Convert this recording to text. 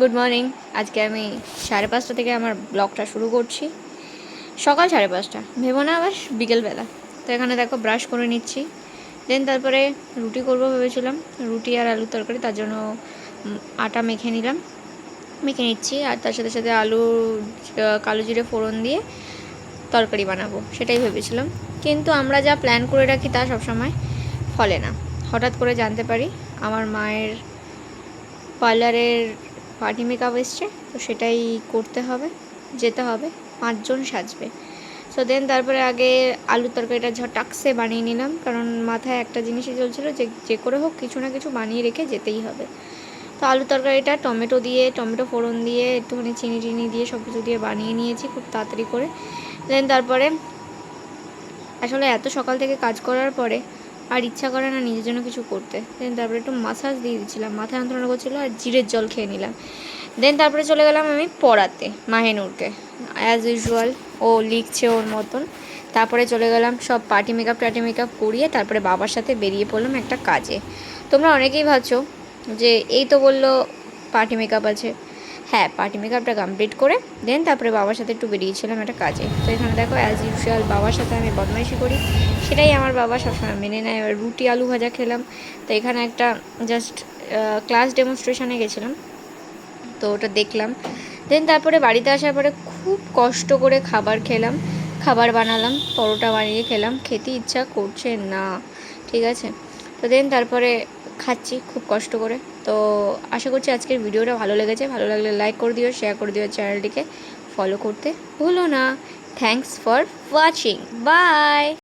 Good morning. আজকে আমি 5:30 থেকে আমার ব্লগটা শুরু করছি। সকাল 5:30, ভেবো না আবার বিকেলবেলা। তো এখানে দেখো ব্রাশ করে নিচ্ছি। দেন তারপরে রুটি করবো ভেবেছিলাম, রুটি আর আলুর তরকারি। তার জন্য আটা মেখে নিচ্ছি। আর তার সাথে সাথে আলু কালো জিরে ফোড়ন দিয়ে তরকারি বানাবো, সেটাই ভেবেছিলাম। কিন্তু আমরা যা প্ল্যান করে রাখি তা সবসময় ফলে না। হঠাৎ করে জানতে পারি আমার মায়ের পার্লারের পার্টি মেকআপ এসছে, তো সেটাই যেতে হবে। 5 জন সাজবে। সো দেন তারপরে আগে আলুর তরকারিটা ঝটাকসে বানিয়ে নিলাম, কারণ মাথায় একটা জিনিসই চলছিল যে করে হোক কিছু না কিছু বানিয়ে রেখে যেতেই হবে। তো আলুর তরকারিটা টমেটো ফোড়ন দিয়ে একটুখানি চিনি দিয়ে সব কিছু দিয়ে বানিয়ে নিয়েছি খুব তাড়াতাড়ি করে। দেন তারপরে আসলে এত সকাল থেকে কাজ করার পরে আর ইচ্ছা করে না নিজের জন্য কিছু করতে। দেন তারপরে একটু মাসাজ দিয়ে দিচ্ছিলাম, মাথা যন্ত্রণা করছিলো, আর জিরের জল খেয়ে নিলাম। দেন তারপরে চলে গেলাম আমি পড়াতে মাহেনুরকে। অ্যাজ ইউজুয়াল ও লিখছে ওর মতন। তারপরে চলে গেলাম সব পার্টি মেকআপ করিয়ে তারপরে বাবার সাথে বেরিয়ে পড়লাম একটা কাজে। তোমরা অনেকেই ভাবছো যে এই তো বললো পার্টি মেকআপ আছে। হ্যাঁ, পার্টি মেকআপটা কমপ্লিট করে দেন তারপরে বাবার সাথে একটু বেরিয়েছিলাম একটা কাজে। তো এখানে দেখো অ্যাজ ইউজুয়াল বাবার সাথে আমি বদমাইশি করি, সেটাই আমার বাবা সবসময় মেনে নেয়। এবার রুটি আলু ভাজা খেলাম। তো এখানে একটা জাস্ট ক্লাস ডেমনস্ট্রেশনে গেছিলাম, তো ওটা দেখলাম। দেন তারপরে বাড়িতে আসার পরে খুব কষ্ট করে খাবার বানালাম, পরোটা বানিয়ে খেলাম। খেতে ইচ্ছা করছে না, ঠিক আছে। তো দেন তারপরে খাচ্ছি খুব কষ্ট করে। তো আশা করছি আজকের ভিডিওটা ভালো লেগেছে। ভালো লাগলে লাইক করে দিও, শেয়ার করে দিও, চ্যানেলটিকে ফলো করতে ভুলো না। Thanks for watching, by.